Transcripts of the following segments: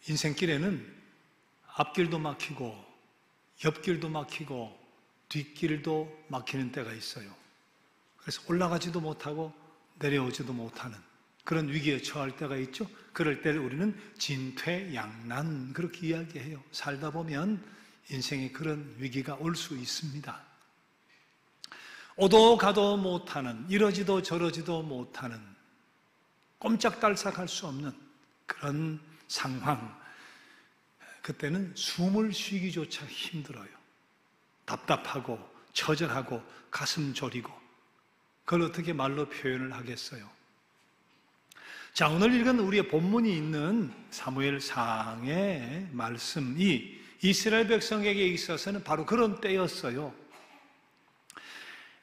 인생길에는 앞길도 막히고 옆길도 막히고 뒷길도 막히는 때가 있어요. 그래서 올라가지도 못하고 내려오지도 못하는 그런 위기에 처할 때가 있죠. 그럴 때를 우리는 진퇴양난 그렇게 이야기해요. 살다 보면 인생에 그런 위기가 올 수 있습니다. 오도 가도 못하는, 이러지도 저러지도 못하는, 꼼짝달싹할 수 없는 그런 상황, 그때는 숨을 쉬기조차 힘들어요. 답답하고 처절하고 가슴 저리고, 그걸 어떻게 말로 표현을 하겠어요? 자, 오늘 읽은 우리의 본문이 있는 사무엘상의 말씀이 이스라엘 백성에게 있어서는 바로 그런 때였어요.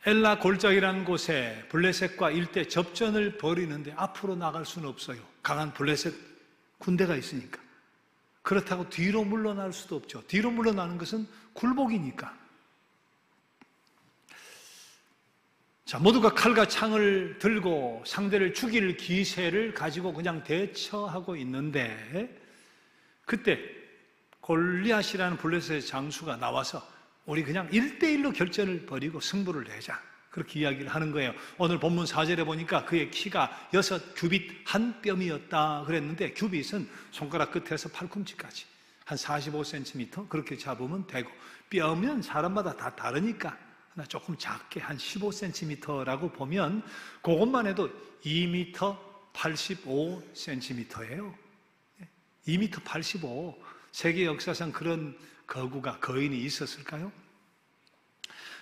엘라 골짜기라는 곳에 블레셋과 일대 접전을 벌이는데 앞으로 나갈 수는 없어요. 강한 블레셋 군대가 있으니까. 그렇다고 뒤로 물러날 수도 없죠. 뒤로 물러나는 것은 굴복이니까. 자, 모두가 칼과 창을 들고 상대를 죽일 기세를 가지고 그냥 대처하고 있는데, 그때 골리앗이라는 블레셋의 장수가 나와서 우리 그냥 1대1로 결전을 벌이고 승부를 내자, 그렇게 이야기를 하는 거예요. 오늘 본문 4절에 보니까 그의 키가 6규빗 한 뼘이었다 그랬는데, 규빗은 손가락 끝에서 팔꿈치까지 한 45cm 그렇게 잡으면 되고, 뼘은 사람마다 다 다르니까 하나 조금 작게 한 15cm라고 보면 그것만 해도 2m 85cm예요. 2m 85. 세계 역사상 그런 거구가, 거인이 있었을까요?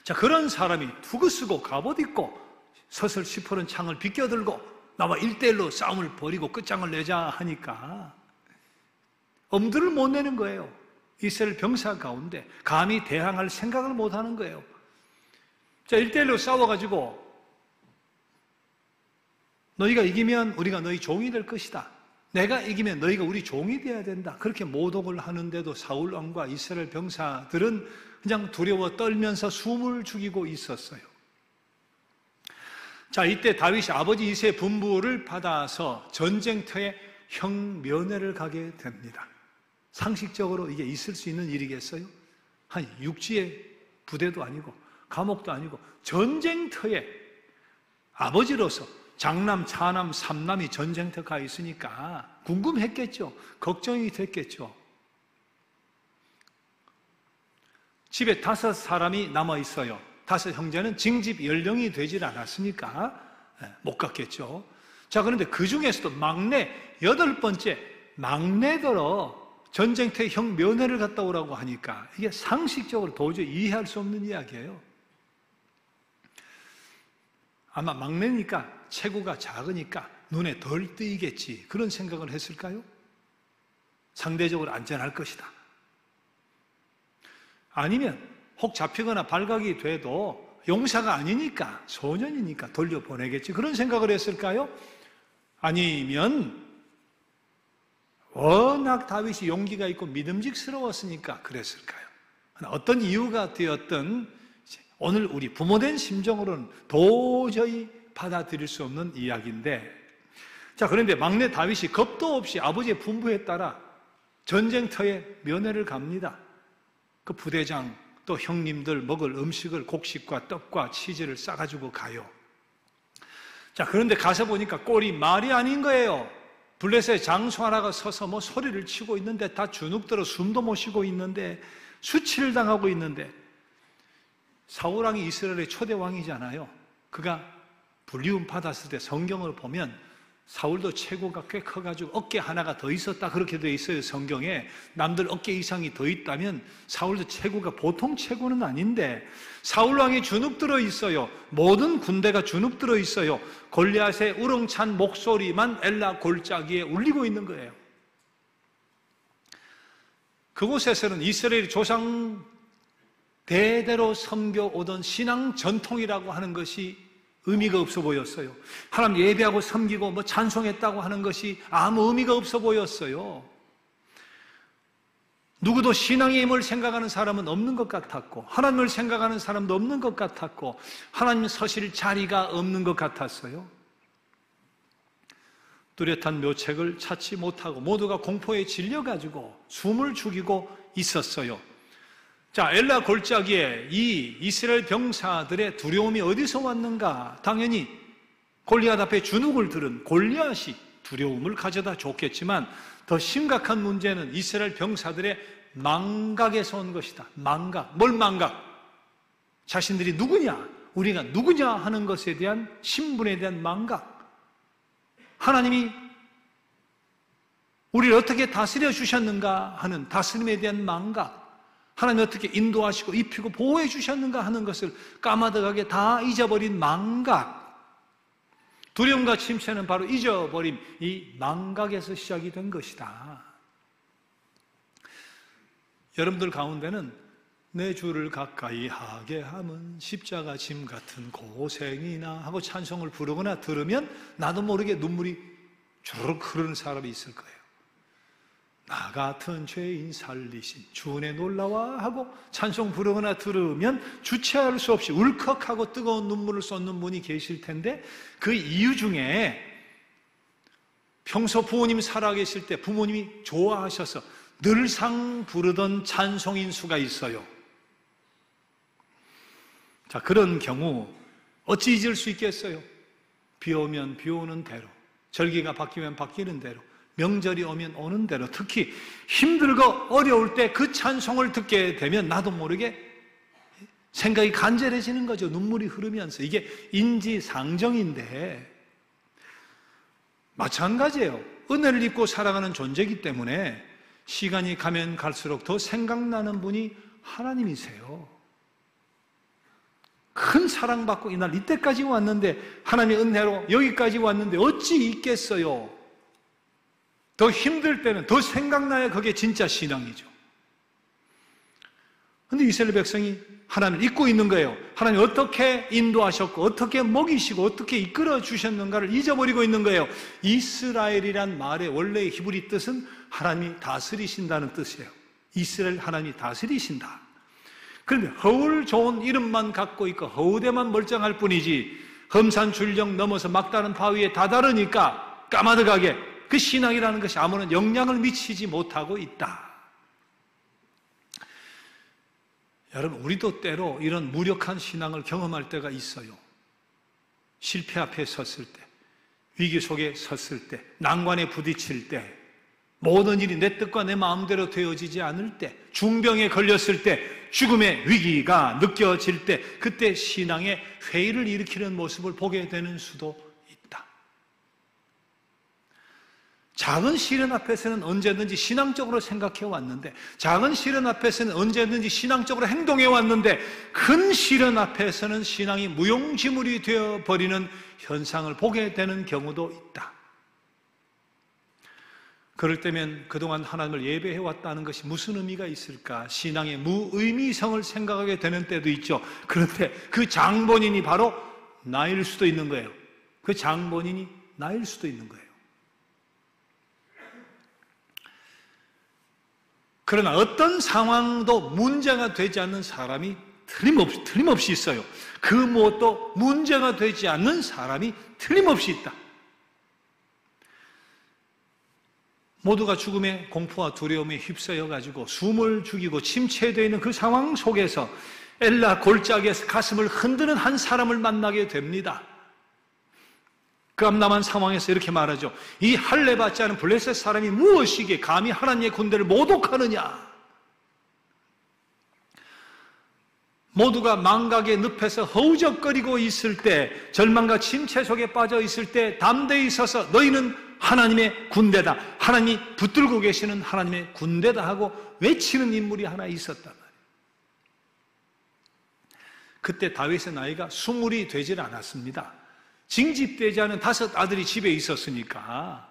자, 그런 사람이 투구 쓰고 갑옷 입고 서슬 시퍼런 창을 비껴들고 나와 1대1로 싸움을 벌이고 끝장을 내자 하니까 엄두를 못 내는 거예요. 이스라엘 병사 가운데 감히 대항할 생각을 못 하는 거예요. 자, 1대1로 싸워가지고 너희가 이기면 우리가 너희 종이 될 것이다. 내가 이기면 너희가 우리 종이 되어야 된다. 그렇게 모독을 하는데도 사울 왕과 이스라엘 병사들은 그냥 두려워 떨면서 숨을 죽이고 있었어요. 자, 이때 다윗이 아버지 이새의 분부를 받아서 전쟁터에 형면회를 가게 됩니다. 상식적으로 이게 있을 수 있는 일이겠어요? 한 육지의 부대도 아니고 감옥도 아니고 전쟁터에 아버지로서 장남, 차남, 삼남이 전쟁터 가 있으니까 궁금했겠죠. 걱정이 됐겠죠. 집에 5사람이 남아 있어요. 5 형제는 징집 연령이 되질 않았으니까 못 갔겠죠. 자, 그런데 그 중에서도 막내 8번째 막내더러 전쟁터에 형 면회를 갔다 오라고 하니까 이게 상식적으로 도저히 이해할 수 없는 이야기예요. 아마 막내니까 체구가 작으니까 눈에 덜 띄겠지, 그런 생각을 했을까요? 상대적으로 안전할 것이다. 아니면 혹 잡히거나 발각이 돼도 용사가 아니니까, 소년이니까 돌려보내겠지, 그런 생각을 했을까요? 아니면 워낙 다윗이 용기가 있고 믿음직스러웠으니까 그랬을까요? 어떤 이유가 되었든 오늘 우리 부모된 심정으로는 도저히 받아들일 수 없는 이야기인데, 자, 그런데 막내 다윗이 겁도 없이 아버지의 분부에 따라 전쟁터에 면회를 갑니다. 그 부대장 또 형님들 먹을 음식을 곡식과 떡과 치즈를 싸가지고 가요. 자, 그런데 가서 보니까 꼴이 말이 아닌 거예요. 블레셋 장수 하나가 서서 뭐 소리를 치고 있는데, 다 주눅들어 숨도 못 쉬고 있는데, 수치를 당하고 있는데, 사울왕이 이스라엘의 초대 왕이잖아요. 그가 불리움 받았을 때 성경을 보면 사울도 체구가 꽤 커가지고 어깨 하나가 더 있었다, 그렇게 되어 있어요. 성경에 남들 어깨 이상이 더 있다면 사울도 체구가 보통 체구는 아닌데, 사울왕이 주눅들어 있어요. 모든 군대가 주눅들어 있어요. 골리앗의 우렁찬 목소리만 엘라 골짜기에 울리고 있는 거예요. 그곳에서는 이스라엘 조상 대대로 섬겨오던 신앙 전통이라고 하는 것이 의미가 없어 보였어요. 하나님 예배하고 섬기고 뭐 찬송했다고 하는 것이 아무 의미가 없어 보였어요. 누구도 신앙의 힘을 생각하는 사람은 없는 것 같았고, 하나님을 생각하는 사람도 없는 것 같았고, 하나님 서실 자리가 없는 것 같았어요. 뚜렷한 묘책을 찾지 못하고 모두가 공포에 질려가지고 숨을 죽이고 있었어요. 자, 엘라 골짜기에 이 이스라엘 병사들의 두려움이 어디서 왔는가? 당연히 골리앗 앞에 주눅을 들은 골리앗이 두려움을 가져다 줬겠지만 더 심각한 문제는 이스라엘 병사들의 망각에서 온 것이다. 망각. 뭘 망각? 자신들이 누구냐? 우리가 누구냐 하는 것에 대한 신분에 대한 망각. 하나님이 우리를 어떻게 다스려 주셨는가 하는 다스림에 대한 망각. 하나님이 어떻게 인도하시고 입히고 보호해 주셨는가 하는 것을 까마득하게 다 잊어버린 망각. 두려움과 침체는 바로 잊어버림, 이 망각에서 시작이 된 것이다. 여러분들 가운데는 내 주를 가까이 하게 함은 십자가 짐 같은 고생이나 하고 찬송을 부르거나 들으면 나도 모르게 눈물이 주르륵 흐르는 사람이 있을 거예요. 나 같은 죄인 살리신 주의 놀라와 하고 찬송 부르거나 들으면 주체할 수 없이 울컥하고 뜨거운 눈물을 쏟는 분이 계실 텐데 그 이유 중에 평소 부모님 살아계실 때 부모님이 좋아하셔서 늘상 부르던 찬송인 수가 있어요. 자, 그런 경우 어찌 잊을 수 있겠어요? 비 오면 비 오는 대로, 절기가 바뀌면 바뀌는 대로, 명절이 오면 오는 대로, 특히 힘들고 어려울 때 그 찬송을 듣게 되면 나도 모르게 생각이 간절해지는 거죠. 눈물이 흐르면서. 이게 인지상정인데 마찬가지예요. 은혜를 입고 살아가는 존재이기 때문에 시간이 가면 갈수록 더 생각나는 분이 하나님이세요. 큰 사랑받고 이날 이때까지 왔는데 하나님의 은혜로 여기까지 왔는데 어찌 있겠어요? 더 힘들 때는 더 생각나야 그게 진짜 신앙이죠. 그런데 이스라엘 백성이 하나님을 잊고 있는 거예요. 하나님 어떻게 인도하셨고 어떻게 먹이시고 어떻게 이끌어 주셨는가를 잊어버리고 있는 거예요. 이스라엘이란 말의 원래의 히브리 뜻은 하나님이 다스리신다는 뜻이에요. 이스라엘 하나님이 다스리신다. 그런데 허울 좋은 이름만 갖고 있고 허우대만 멀쩡할 뿐이지 험산 줄령 넘어서 막다른 바위에 다다르니까 까마득하게 그 신앙이라는 것이 아무런 영향을 미치지 못하고 있다. 여러분, 우리도 때로 이런 무력한 신앙을 경험할 때가 있어요. 실패 앞에 섰을 때, 위기 속에 섰을 때, 난관에 부딪힐 때, 모든 일이 내 뜻과 내 마음대로 되어지지 않을 때, 중병에 걸렸을 때, 죽음의 위기가 느껴질 때, 그때 신앙의 회의를 일으키는 모습을 보게 되는 수도 있다. 작은 시련 앞에서는 언제든지 신앙적으로 생각해 왔는데, 작은 시련 앞에서는 언제든지 신앙적으로 행동해 왔는데, 큰 시련 앞에서는 신앙이 무용지물이 되어버리는 현상을 보게 되는 경우도 있다. 그럴 때면 그동안 하나님을 예배해 왔다는 것이 무슨 의미가 있을까? 신앙의 무의미성을 생각하게 되는 때도 있죠. 그런데 그 장본인이 바로 나일 수도 있는 거예요. 그 장본인이 나일 수도 있는 거예요. 그러나 어떤 상황도 문제가 되지 않는 사람이 틀림없이 있어요. 그 무엇도 문제가 되지 않는 사람이 틀림없이 있다. 모두가 죽음의 공포와 두려움에 휩싸여가지고 숨을 죽이고 침체되어 있는 그 상황 속에서 엘라 골짜기에서 가슴을 흔드는 한 사람을 만나게 됩니다. 그 암담한 상황에서 이렇게 말하죠. 이 할례 받지 않은 블레셋 사람이 무엇이기에 감히 하나님의 군대를 모독하느냐. 모두가 망각의 늪에서 허우적거리고 있을 때, 절망과 침체 속에 빠져 있을 때 담대히 서서 너희는 하나님의 군대다, 하나님이 붙들고 계시는 하나님의 군대다 하고 외치는 인물이 하나 있었단 말이에요. 그때 다윗의 나이가 20이 되질 않았습니다. 징집되지 않은 5 아들이 집에 있었으니까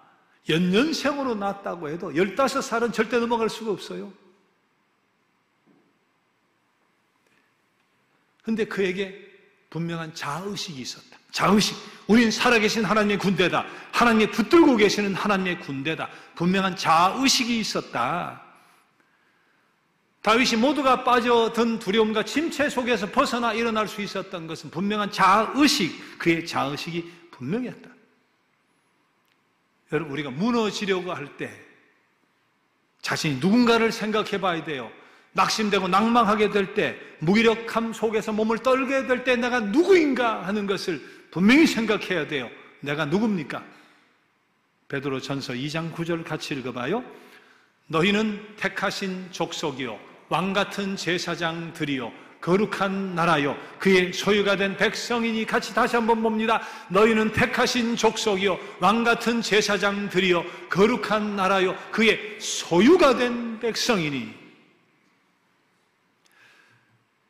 연년생으로 낳았다고 해도 15살은 절대 넘어갈 수가 없어요. 그런데 그에게 분명한 자의식이 있었다. 자의식. 우리는 살아계신 하나님의 군대다. 하나님이 붙들고 계시는 하나님의 군대다. 분명한 자의식이 있었다. 다윗이 모두가 빠져든 두려움과 침체 속에서 벗어나 일어날 수 있었던 것은 분명한 자의식, 그의 자의식이 분명했다. 여러분, 우리가 무너지려고 할 때 자신이 누군가를 생각해 봐야 돼요. 낙심되고 낭망하게 될 때, 무기력함 속에서 몸을 떨게 될 때 내가 누구인가 하는 것을 분명히 생각해야 돼요. 내가 누굽니까? 베드로 전서 2장 9절 같이 읽어봐요. 너희는 택하신 족속이요 왕같은 제사장들이요 거룩한 나라요 그의 소유가 된 백성이니, 같이 다시 한번 봅니다. 너희는 택하신 족속이요 왕같은 제사장들이요 거룩한 나라요 그의 소유가 된 백성이니.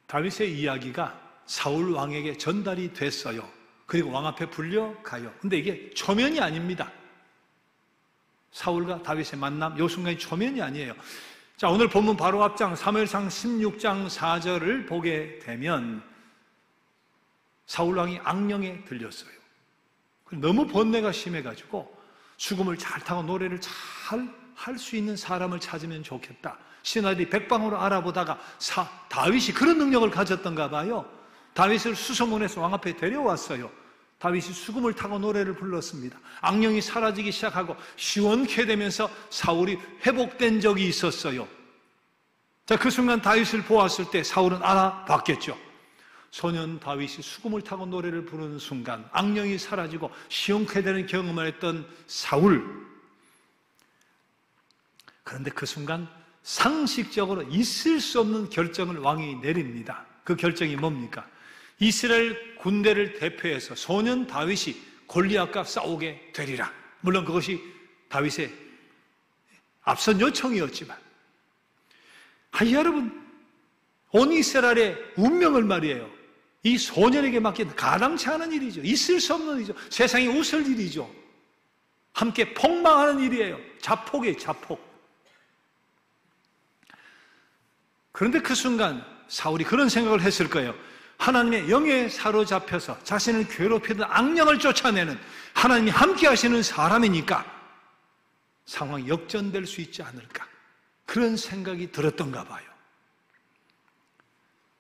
다윗의 이야기가 사울 왕에게 전달이 됐어요. 그리고 왕 앞에 불려가요. 근데 이게 초면이 아닙니다. 사울과 다윗의 만남, 이 순간이 초면이 아니에요. 자, 오늘 본문 바로 앞장 사무엘상 16장 4절을 보게 되면 사울왕이 악령에 들렸어요. 너무 번뇌가 심해가지고 수금을 잘 타고 노래를 잘 할 수 있는 사람을 찾으면 좋겠다. 신하들이 백방으로 알아보다가 다윗이 그런 능력을 가졌던가 봐요. 다윗을 수소문해서 왕 앞에 데려왔어요. 다윗이 수금을 타고 노래를 불렀습니다. 악령이 사라지기 시작하고 시원케 되면서 사울이 회복된 적이 있었어요. 자, 그 순간 다윗을 보았을 때 사울은 알아봤겠죠. 소년 다윗이 수금을 타고 노래를 부르는 순간 악령이 사라지고 시원케 되는 경험을 했던 사울. 그런데 그 순간 상식적으로 있을 수 없는 결정을 왕이 내립니다. 그 결정이 뭡니까? 이스라엘 군대를 대표해서 소년 다윗이 골리앗과 싸우게 되리라. 물론 그것이 다윗의 앞선 요청이었지만, 여러분, 온 이스라엘의 운명을 말이에요, 이 소년에게 맡긴 가당치 않은 일이죠. 있을 수 없는 일이죠. 세상이 웃을 일이죠. 함께 폭망하는 일이에요. 자폭이에요, 자폭. 그런데 그 순간 사울이 그런 생각을 했을 거예요. 하나님의 영에 사로잡혀서 자신을 괴롭히던 악령을 쫓아내는 하나님이 함께 하시는 사람이니까 상황이 역전될 수 있지 않을까, 그런 생각이 들었던가 봐요.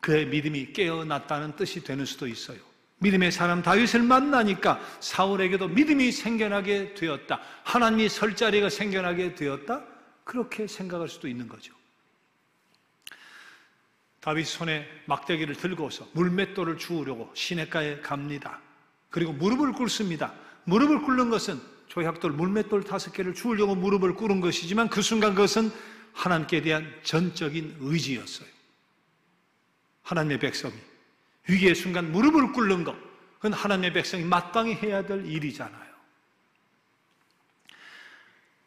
그의 믿음이 깨어났다는 뜻이 되는 수도 있어요. 믿음의 사람 다윗을 만나니까 사울에게도 믿음이 생겨나게 되었다, 하나님이 설 자리가 생겨나게 되었다, 그렇게 생각할 수도 있는 거죠. 다윗 손에 막대기를 들고서 물맷돌을 주우려고 시냇가에 갑니다. 그리고 무릎을 꿇습니다. 무릎을 꿇는 것은 조약돌, 물맷돌 5개를 주우려고 무릎을 꿇은 것이지만 그 순간 그것은 하나님께 대한 전적인 의지였어요. 하나님의 백성이 위기의 순간 무릎을 꿇는 것, 그건 하나님의 백성이 마땅히 해야 될 일이잖아요.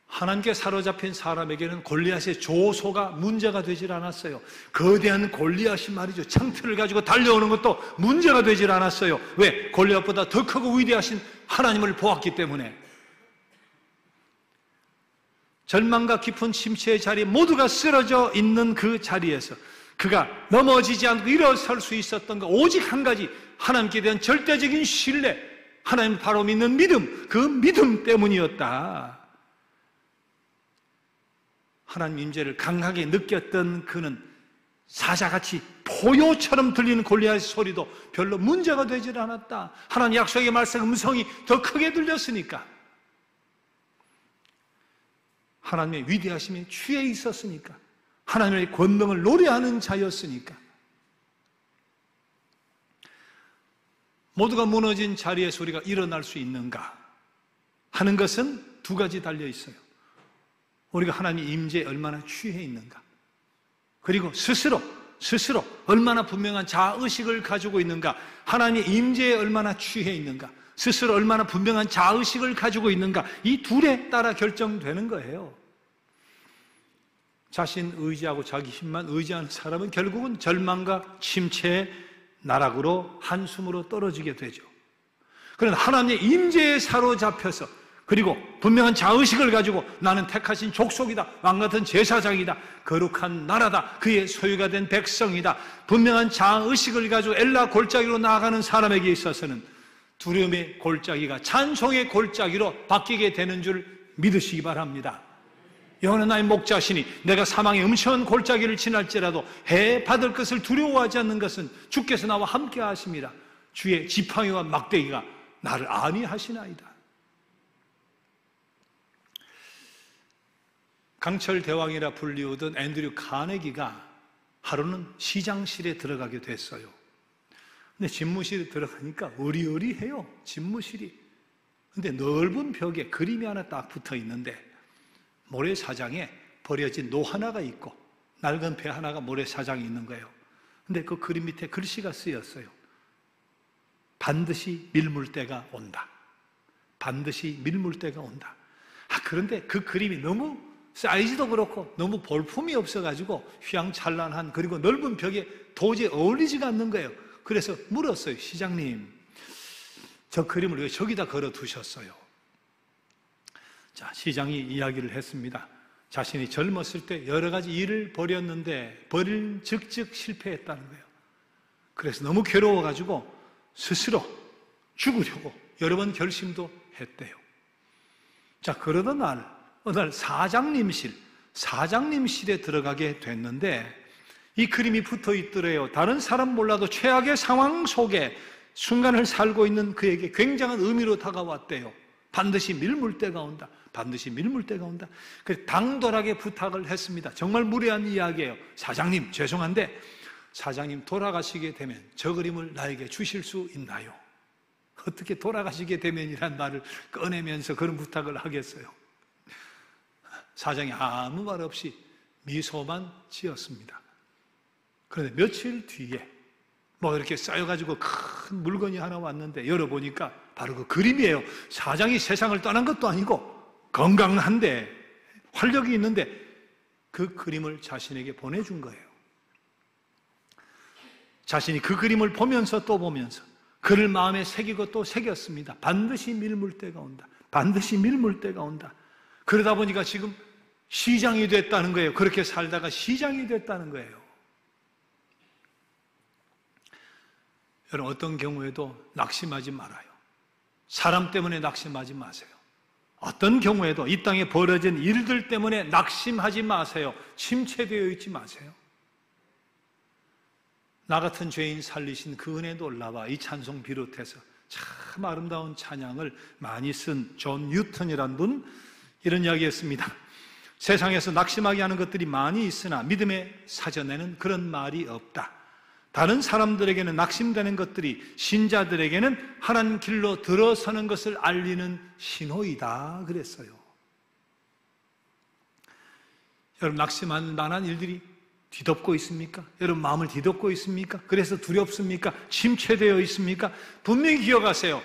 하나님께 사로잡힌 사람에게는 골리앗의 조소가 문제가 되질 않았어요. 거대한 골리앗이 말이죠, 창틀을 가지고 달려오는 것도 문제가 되질 않았어요. 왜? 골리앗보다 더 크고 위대하신 하나님을 보았기 때문에. 절망과 깊은 침체의 자리에 모두가 쓰러져 있는 그 자리에서 그가 넘어지지 않고 일어설 수 있었던 것, 오직 한 가지, 하나님께 대한 절대적인 신뢰, 하나님을 바로 믿는 믿음, 그 믿음 때문이었다. 하나님 임재를 강하게 느꼈던 그는 사자같이 포효처럼 들리는 골리앗의 소리도 별로 문제가 되질 않았다. 하나님 약속의 말씀 음성이 더 크게 들렸으니까, 하나님의 위대하심에 취해 있었으니까, 하나님의 권능을 노래하는 자였으니까. 모두가 무너진 자리에서 우리가 일어날 수 있는가 하는 것은 두 가지 달려 있어요. 우리가 하나님의 임재에 얼마나 취해 있는가, 그리고 스스로 얼마나 분명한 자의식을 가지고 있는가. 하나님의 임재에 얼마나 취해 있는가, 스스로 얼마나 분명한 자의식을 가지고 있는가, 이 둘에 따라 결정되는 거예요. 자신 의지하고 자기 힘만 의지하는 사람은 결국은 절망과 침체의 나락으로 한숨으로 떨어지게 되죠. 그런데 하나님의 임재에 사로잡혀서, 그리고 분명한 자의식을 가지고 나는 택하신 족속이다, 왕같은 제사장이다, 거룩한 나라다, 그의 소유가 된 백성이다, 분명한 자의식을 가지고 엘라 골짜기로 나아가는 사람에게 있어서는 두려움의 골짜기가 찬송의 골짜기로 바뀌게 되는 줄 믿으시기 바랍니다. 여호와는 나의 목자시니 내가 사망의 음침한 골짜기를 지날지라도 해 받을 것을 두려워하지 않는 것은 주께서 나와 함께 하심이라. 주의 지팡이와 막대기가 나를 안위하시나이다. 강철 대왕이라 불리우던 앤드류 카네기가 하루는 시장실에 들어가게 됐어요. 근데 집무실에 들어가니까 으리으리해요, 집무실이. 근데 넓은 벽에 그림이 하나 딱 붙어 있는데 모래사장에 버려진 노 하나가 있고 낡은 배 하나가 모래사장에 있는 거예요. 근데 그 그림 밑에 글씨가 쓰였어요. 반드시 밀물 때가 온다. 반드시 밀물 때가 온다. 그런데 그 그림이 너무 사이즈도 그렇고 너무 볼품이 없어가지고 휘황찬란한, 그리고 넓은 벽에 도저히 어울리지가 않는 거예요. 그래서 물었어요. 시장님, 저 그림을 왜 저기다 걸어 두셨어요? 자, 시장이 이야기를 했습니다. 자신이 젊었을 때 여러 가지 일을 벌였는데 버릴 즉즉 실패했다는 거예요. 그래서 너무 괴로워가지고 스스로 죽으려고 여러 번 결심도 했대요. 자, 그러던 어느 날 사장님실에 들어가게 됐는데 이 그림이 붙어 있더래요. 다른 사람 몰라도 최악의 상황 속에 순간을 살고 있는 그에게 굉장한 의미로 다가왔대요. 반드시 밀물 때가 온다. 반드시 밀물 때가 온다. 그래서 당돌하게 부탁을 했습니다. 정말 무례한 이야기예요. 사장님, 죄송한데 사장님 돌아가시게 되면 저 그림을 나에게 주실 수 있나요? 어떻게 돌아가시게 되면이란 말을 꺼내면서 그런 부탁을 하겠어요? 사장이 아무 말 없이 미소만 지었습니다. 그런데 며칠 뒤에 뭐 이렇게 쌓여가지고 큰 물건이 하나 왔는데 열어보니까 바로 그 그림이에요. 사장이 세상을 떠난 것도 아니고 건강한데 활력이 있는데 그 그림을 자신에게 보내준 거예요. 자신이 그 그림을 보면서 또 보면서 그를 마음에 새기고 또 새겼습니다. 반드시 밀물 때가 온다. 반드시 밀물 때가 온다. 그러다 보니까 지금 시장이 됐다는 거예요. 그렇게 살다가 시장이 됐다는 거예요. 여러분, 어떤 경우에도 낙심하지 말아요. 사람 때문에 낙심하지 마세요. 어떤 경우에도 이 땅에 벌어진 일들 때문에 낙심하지 마세요. 침체되어 있지 마세요. 나 같은 죄인 살리신 그 은혜 놀라와 이 찬송 비롯해서 참 아름다운 찬양을 많이 쓴 존 뉴턴이라는 분, 이런 이야기했습니다. 세상에서 낙심하게 하는 것들이 많이 있으나 믿음의 사전에는 그런 말이 없다. 다른 사람들에게는 낙심되는 것들이 신자들에게는 하나님 길로 들어서는 것을 알리는 신호이다 그랬어요. 여러분, 낙심할 만한 일들이 뒤덮고 있습니까? 여러분, 마음을 뒤덮고 있습니까? 그래서 두렵습니까? 침체되어 있습니까? 분명히 기억하세요.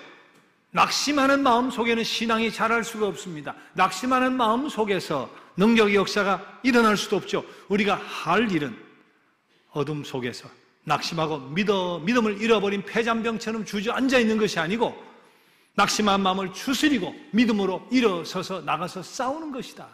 낙심하는 마음 속에는 신앙이 자랄 수가 없습니다. 낙심하는 마음 속에서 능력의 역사가 일어날 수도 없죠. 우리가 할 일은 어둠 속에서 낙심하고 믿음을 잃어버린 폐잔병처럼 주저앉아 있는 것이 아니고 낙심한 마음을 추스리고 믿음으로 일어서서 나가서 싸우는 것이다.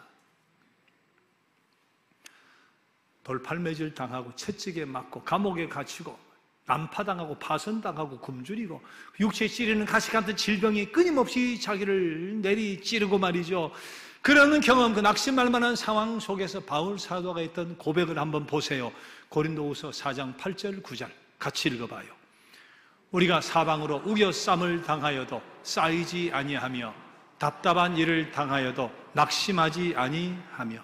돌팔매질 당하고 채찍에 맞고 감옥에 갇히고 난파당하고 파선당하고 굶주리고 육체에 찌르는 가시 같은 질병이 끊임없이 자기를 내리찌르고 말이죠. 그러는 경험, 그 낙심할 만한 상황 속에서 바울 사도가 했던 고백을 한번 보세요. 고린도후서 4장 8절 9절 같이 읽어봐요. 우리가 사방으로 우겨쌈을 당하여도 쌓이지 아니하며 답답한 일을 당하여도 낙심하지 아니하며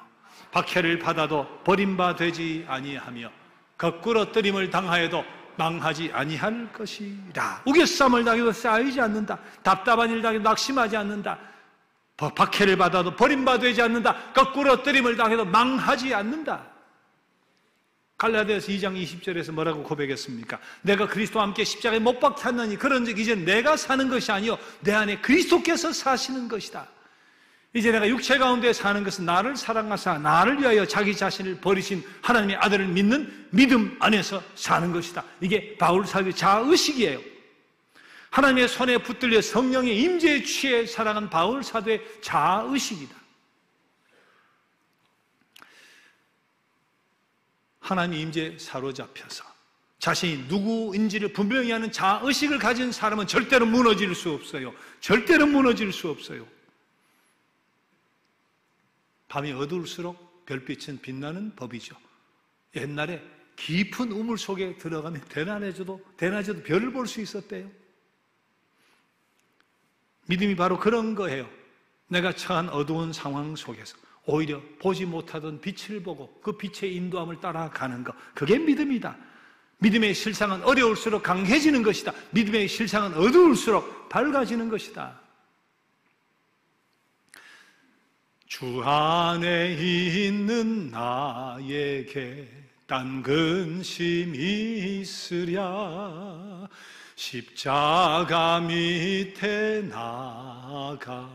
박해를 받아도 버림받지 아니하며 거꾸러뜨림을 당하여도 망하지 아니할 것이라. 우겨쌈을 당해도 쌓이지 않는다. 답답한 일 당해도 낙심하지 않는다. 박해를 받아도 버림받지 않는다. 거꾸러뜨림을 당해도 망하지 않는다. 갈라디아서 2장 20절에서 뭐라고 고백했습니까? 내가 그리스도와 함께 십자가에 못 박혔느니 그런즉 이제 내가 사는 것이 아니요 내 안에 그리스도께서 사시는 것이다. 이제 내가 육체 가운데 사는 것은 나를 사랑하사 나를 위하여 자기 자신을 버리신 하나님의 아들을 믿는 믿음 안에서 사는 것이다. 이게 바울 사도의 자의식이에요. 하나님의 손에 붙들려 성령의 임재에 취해 살아간 바울 사도의 자의식이다. 하나님의 임재에 사로잡혀서 자신이 누구인지를 분명히 하는 자의식을 가진 사람은 절대로 무너질 수 없어요. 절대로 무너질 수 없어요. 밤이 어두울수록 별빛은 빛나는 법이죠. 옛날에 깊은 우물 속에 들어가면 대낮에도 별을 볼 수 있었대요. 믿음이 바로 그런 거예요. 내가 처한 어두운 상황 속에서 오히려 보지 못하던 빛을 보고 그 빛의 인도함을 따라가는 것, 그게 믿음이다. 믿음의 실상은 어려울수록 강해지는 것이다. 믿음의 실상은 어두울수록 밝아지는 것이다. 주 안에 있는 나에게 딴 근심이 있으랴. 십자가 밑에 나가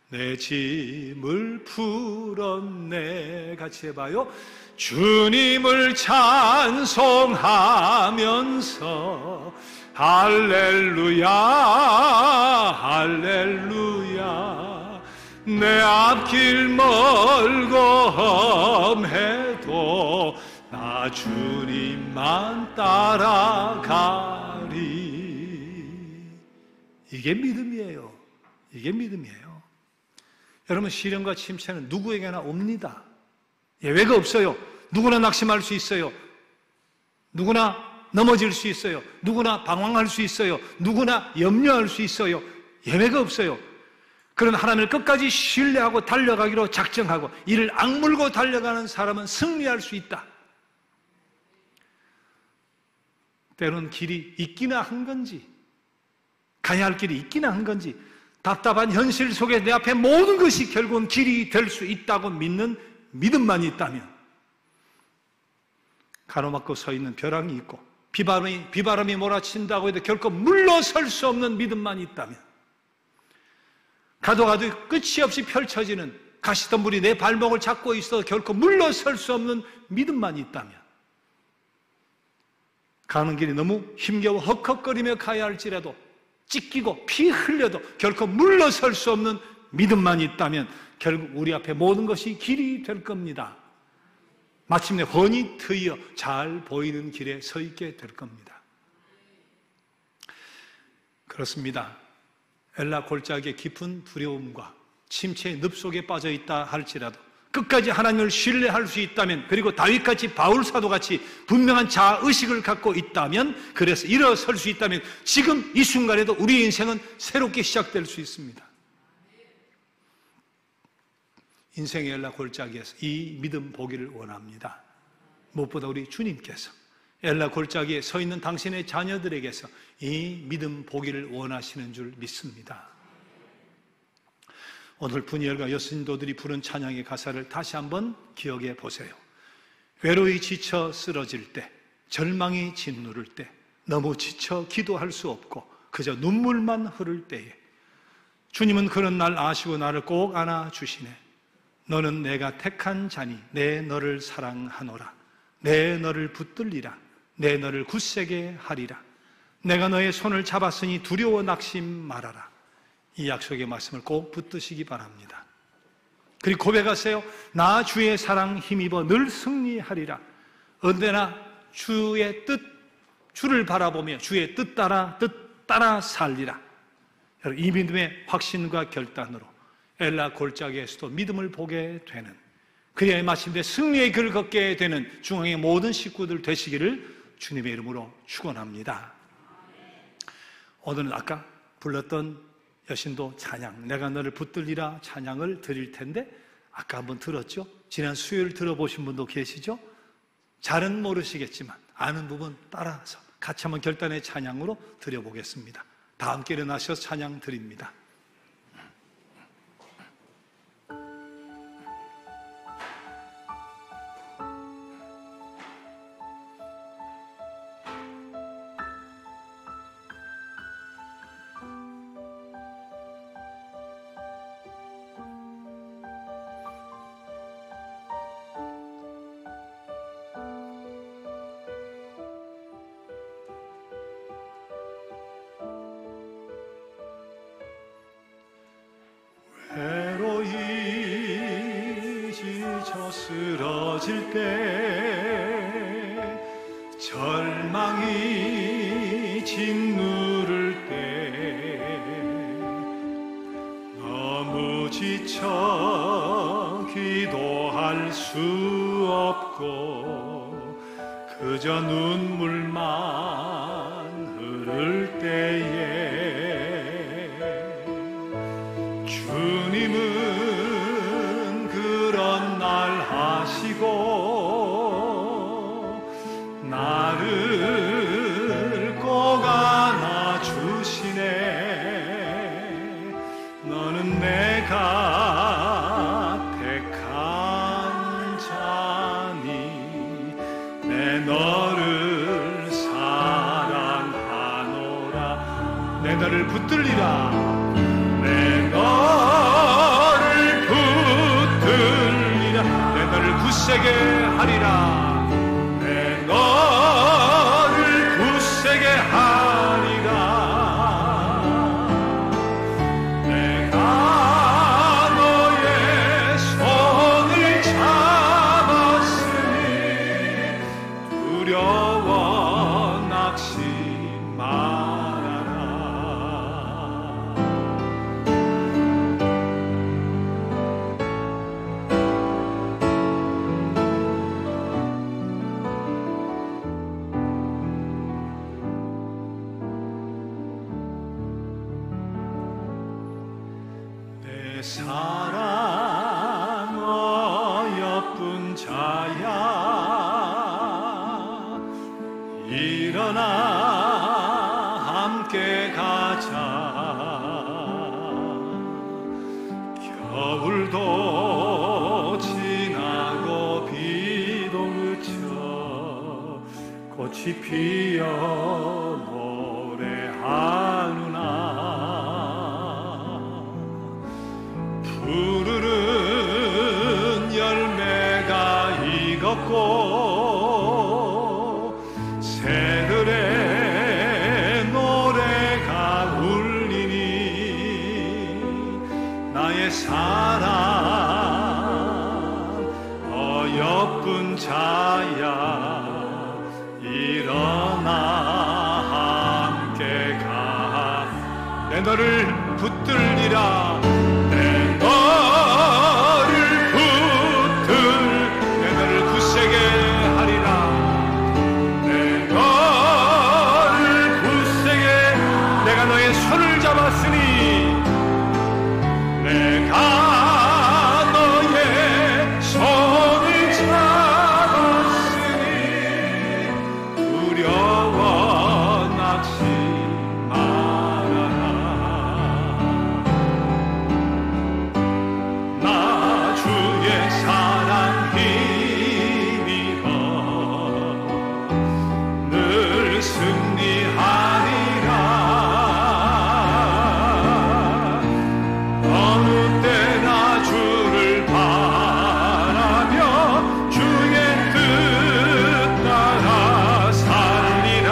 내 짐을 풀었네. 같이 해봐요. 주님을 찬송하면서 할렐루야 할렐루야. 내 앞길 멀고 험해도 나 주님만 따라가리. 이게 믿음이에요. 이게 믿음이에요. 여러분, 시련과 침체는 누구에게나 옵니다. 예외가 없어요. 누구나 낙심할 수 있어요. 누구나 넘어질 수 있어요. 누구나 방황할 수 있어요. 누구나 염려할 수 있어요. 예외가 없어요. 그런 하나님을 끝까지 신뢰하고 달려가기로 작정하고 이를 악물고 달려가는 사람은 승리할 수 있다. 때로는 길이 있기나 한 건지, 가야 할 길이 있기나 한 건지, 답답한 현실 속에 내 앞에 모든 것이 결국은 길이 될 수 있다고 믿는 믿음만 있다면, 가로막고 서 있는 벼랑이 있고 비바람이 몰아친다고 해도 결코 물러설 수 없는 믿음만 있다면, 가도 끝이 없이 펼쳐지는 가시덤불이 내 발목을 잡고 있어도 결코 물러설 수 없는 믿음만 있다면, 가는 길이 너무 힘겨워 헉헉거리며 가야 할지라도 찢기고 피 흘려도 결코 물러설 수 없는 믿음만 있다면 결국 우리 앞에 모든 것이 길이 될 겁니다. 마침내 훤히 트여 잘 보이는 길에 서 있게 될 겁니다. 그렇습니다. 엘라 골짜기의 깊은 두려움과 침체의 늪 속에 빠져 있다 할지라도 끝까지 하나님을 신뢰할 수 있다면, 그리고 다윗같이 바울사도같이 분명한 자아의식을 갖고 있다면, 그래서 일어설 수 있다면 지금 이 순간에도 우리의 인생은 새롭게 시작될 수 있습니다. 인생의 엘라 골짜기에서 이 믿음 보기를 원합니다. 무엇보다 우리 주님께서 엘라 골짜기에 서 있는 당신의 자녀들에게서 이 믿음 보기를 원하시는 줄 믿습니다. 오늘 분이엘과 여신도들이 부른 찬양의 가사를 다시 한번 기억해 보세요. 외로이 지쳐 쓰러질 때, 절망이 짓누를 때, 너무 지쳐 기도할 수 없고 그저 눈물만 흐를 때에 주님은 그런 날 아시고 나를 꼭 안아주시네. 너는 내가 택한 자니 내 너를 사랑하노라. 내 너를 붙들리라. 내 너를 굳세게 하리라. 내가 너의 손을 잡았으니 두려워 낙심 말아라. 이 약속의 말씀을 꼭 붙드시기 바랍니다. 그리고 고백하세요. 나 주의 사랑 힘입어 늘 승리하리라. 언제나 주의 뜻, 주를 바라보며 주의 뜻 따라 살리라. 여러분, 이 믿음의 확신과 결단으로 엘라 골짜기에서도 믿음을 보게 되는, 그리하여 마침내 승리의 길을 걷게 되는 중앙의 모든 식구들 되시기를 주님의 이름으로 축원합니다. 오늘은 아까 불렀던 여신도 찬양, 내가 너를 붙들리라 찬양을 드릴 텐데, 아까 한번 들었죠? 지난 수요일 들어보신 분도 계시죠? 잘은 모르시겠지만 아는 부분 따라서 같이 한번 결단의 찬양으로 드려보겠습니다. 다 함께 일어나셔서 찬양 드립니다. 외로이 지쳐 쓰러질 때, 절망이 짓누를 때, 너무 지쳐 기도할 수 없고 그저 눈물만 흐를 때에 주님은 그런 너를 붙들리라. 내 너를 붙들리라. 내 너를 굳세게 하리라. 내 너를 굳세게 하리라. 내가 너의 손을 잡았으니 두려워 낙심 말아라. 내 사랑 어여쁜 자야, 일어나 함께 가자. 겨울도 지나고 비도 그쳐 꽃이 피어 노래하누나. 푸르른 열매가 익었고 새들의 노래가 울리니 나의 사랑 어여쁜 자야, 일어나 함께 가. 내 너를 붙들리라. 내 너를 굳세게 하리라. 내 너를 굳세게, 내가 너의 손을 잡았으니, 내가 너의 손을 잡았으니 두려워 낙심 말아라. 나 주의 사랑 힘입어 늘 승리하리라. 어느 때나 주를 바라며 주의 뜻 따라 살리라.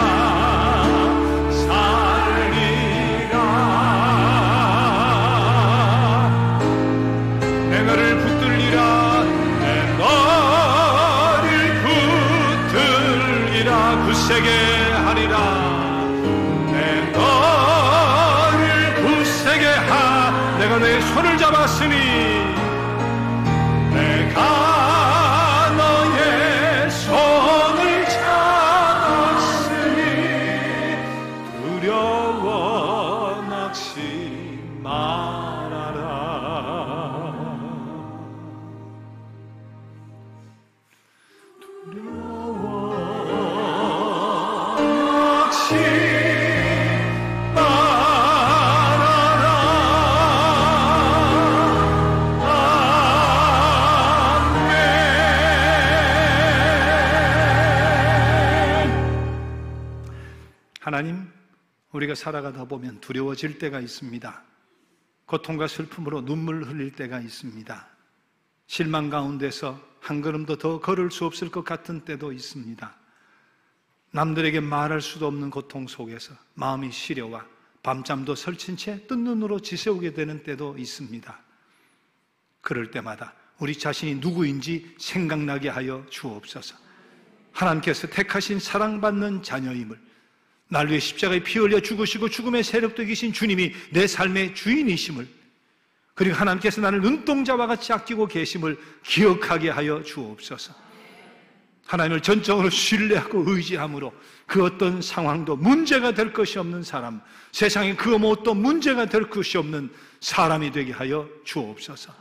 내 너를 붙들리라. 내 너를 붙들리라. 굳세게 하리라. 내 너를 굳세게 하. 내가 너의 손을 잡았으니, 내가 너의 손을 잡았으니 두려워 낙심 말아라. 두려워 낙심 하나님, 우리가 살아가다 보면 두려워질 때가 있습니다. 고통과 슬픔으로 눈물 흘릴 때가 있습니다. 실망 가운데서 한 걸음도 더 걸을 수 없을 것 같은 때도 있습니다. 남들에게 말할 수도 없는 고통 속에서 마음이 시려와 밤잠도 설친 채 뜬 눈으로 지새우게 되는 때도 있습니다. 그럴 때마다 우리 자신이 누구인지 생각나게 하여 주옵소서. 하나님께서 택하신 사랑받는 자녀임을, 날 위해 십자가에 피 흘려 죽으시고 죽음의 세력도 이기신 주님이 내 삶의 주인이심을, 그리고 하나님께서 나를 눈동자와 같이 아끼고 계심을 기억하게 하여 주옵소서. 하나님을 전적으로 신뢰하고 의지함으로 그 어떤 상황도 문제가 될 것이 없는 사람, 세상에 그 어떤 문제가 될 것이 없는 사람이 되게 하여 주옵소서.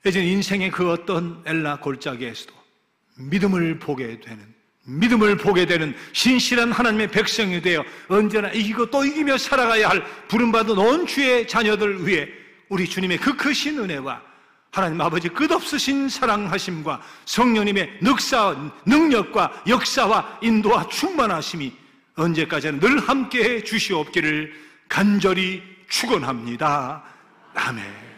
이제 인생의 그 어떤 엘라 골짜기에서도 믿음을 보게 되는 신실한 하나님의 백성이 되어 언제나 이기고 또 이기며 살아가야 할 부름받은 온 주의 자녀들 위해 우리 주님의 그 크신 은혜와 하나님 아버지 끝없으신 사랑하심과 성령님의 능력과 역사와 인도와 충만하심이 언제까지나 늘 함께해 주시옵기를 간절히 축원합니다. 아멘.